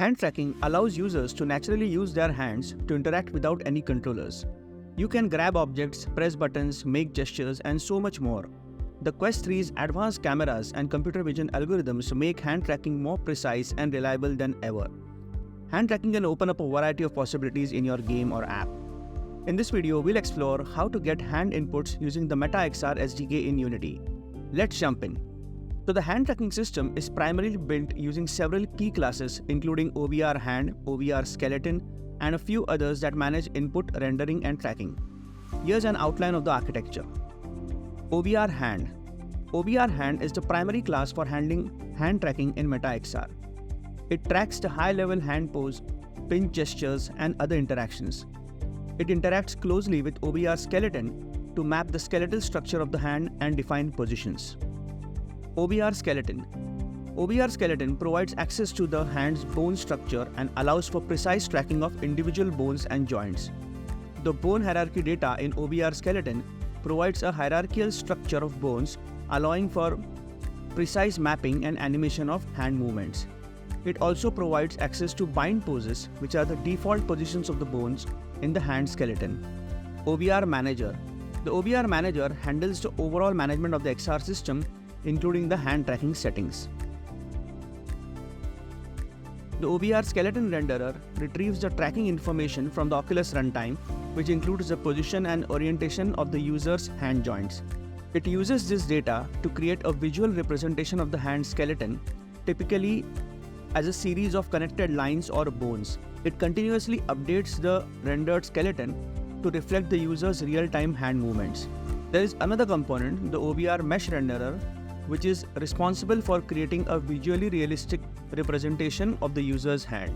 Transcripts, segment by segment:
Hand tracking allows users to naturally use their hands to interact without any controllers. You can grab objects, press buttons, make gestures, and so much more. The Quest 3's advanced cameras and computer vision algorithms make hand tracking more precise and reliable than ever. Hand tracking can open up a variety of possibilities in your game or app. In this video, we'll explore how to get hand inputs using the Meta XR SDK in Unity. Let's jump in. So the hand tracking system is primarily built using several key classes including OVR hand, OVR skeleton, and a few others that manage input, rendering, and tracking. Here's an outline of the architecture. OVR hand. OVR hand is the primary class for handling hand tracking in Meta XR. It tracks the high-level hand pose, pinch gestures, and other interactions. It interacts closely with OVR skeleton to map the skeletal structure of the hand and define positions. OVR skeleton. OVR skeleton provides access to the hand's bone structure and allows for precise tracking of individual bones and joints. The bone hierarchy data in OVR skeleton provides a hierarchical structure of bones, allowing for precise mapping and animation of hand movements. It also provides access to bind poses, which are the default positions of the bones in the hand skeleton. OVR manager. The OVR manager handles the overall management of the XR system, including the hand tracking settings. The OVR skeleton renderer retrieves the tracking information from the Oculus runtime, which includes the position and orientation of the user's hand joints. It uses this data to create a visual representation of the hand skeleton, typically as a series of connected lines or bones. It continuously updates the rendered skeleton to reflect the user's real-time hand movements. There is another component, the OVR mesh renderer, which is responsible for creating a visually realistic representation of the user's hand.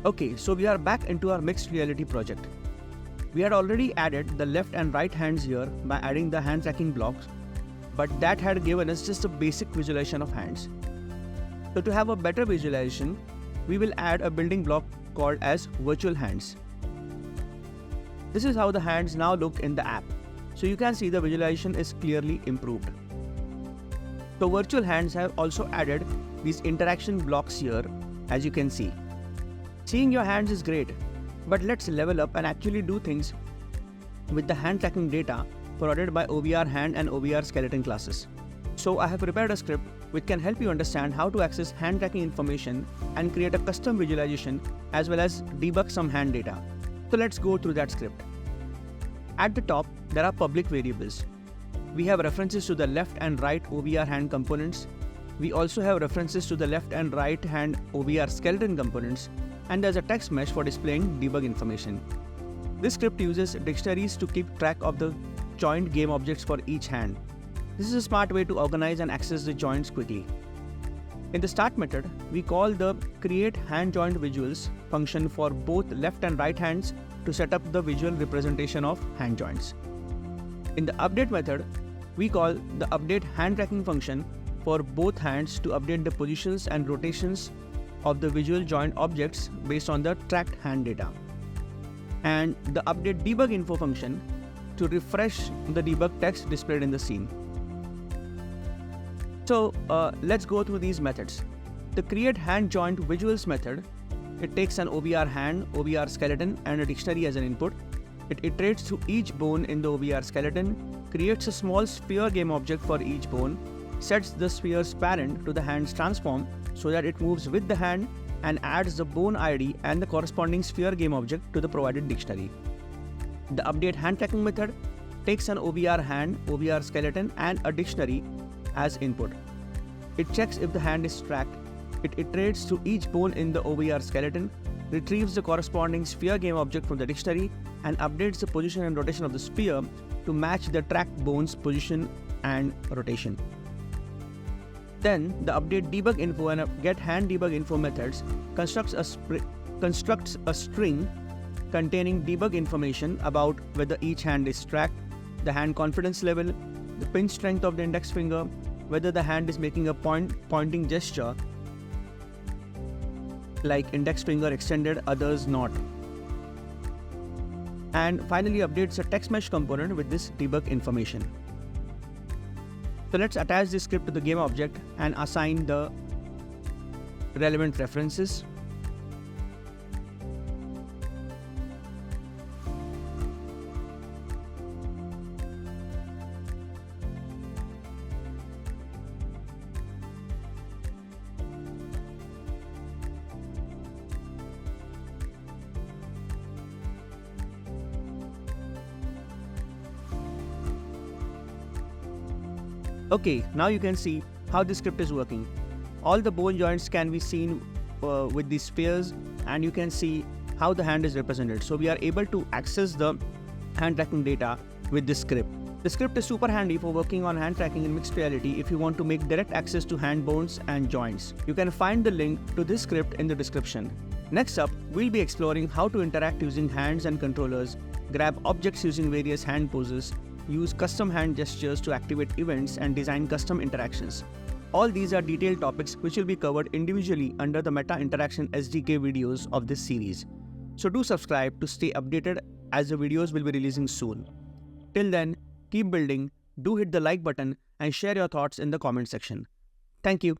Okay, so we are back into our mixed reality project. We had already added the left and right hands here by adding the hand tracking blocks, but that had given us just a basic visualization of hands. So to have a better visualization, we will add a building block called as virtual hands. This is how the hands now look in the app. So you can see the visualization is clearly improved. So virtual hands have also added these interaction blocks here, as you can see. Seeing your hands is great, but let's level up and actually do things with the hand tracking data provided by OVR hand and OVR skeleton classes. So I have prepared a script which can help you understand how to access hand tracking information and create a custom visualization as well as debug some hand data. So let's go through that script. At the top, there are public variables. We have references to the left and right OVR hand components. We also have references to the left and right hand OVR skeleton components, and there's a text mesh for displaying debug information. This script uses dictionaries to keep track of the joint game objects for each hand. This is a smart way to organize and access the joints quickly. In the start method, we call the create hand joint visuals function for both left and right hands to set up the visual representation of hand joints. In the update method, we call the update hand tracking function for both hands to update the positions and rotations of the visual joint objects based on the tracked hand data. And the update debug info function to refresh the debug text displayed in the scene. So let's go through these methods. The create hand joint visuals method, it takes an OVR hand, OVR skeleton, and a dictionary as an input. It iterates through each bone in the OVR skeleton, creates a small sphere game object for each bone, sets the sphere's parent to the hand's transform so that it moves with the hand, and adds the bone ID and the corresponding sphere game object to the provided dictionary. The update hand tracking method takes an OVR hand, OVR skeleton, and a dictionary as input. It checks if the hand is tracked. It iterates through each bone in the OVR skeleton, retrieves the corresponding sphere game object from the dictionary, and updates the position and rotation of the sphere to match the tracked bone's position and rotation. Then the update debug info and get hand debug info methods constructs a string containing debug information about whether each hand is tracked, the hand confidence level, the pinch strength of the index finger, whether the hand is making a pointing gesture like index finger extended, others not. And finally updates a text mesh component with this debug information. So let's attach this script to the game object and assign the relevant references. Okay, now you can see how the script is working. All the bone joints can be seen with the spheres, and you can see how the hand is represented. So we are able to access the hand tracking data with this script. The script is super handy for working on hand tracking in mixed reality if you want to make direct access to hand bones and joints. You can find the link to this script in the description. Next up, we'll be exploring how to interact using hands and controllers, grab objects using various hand poses, use custom hand gestures to activate events, and design custom interactions. All these are detailed topics which will be covered individually under the Meta Interaction SDK videos of this series. So do subscribe to stay updated as the videos will be releasing soon. Till then, keep building, do hit the like button and share your thoughts in the comment section. Thank you.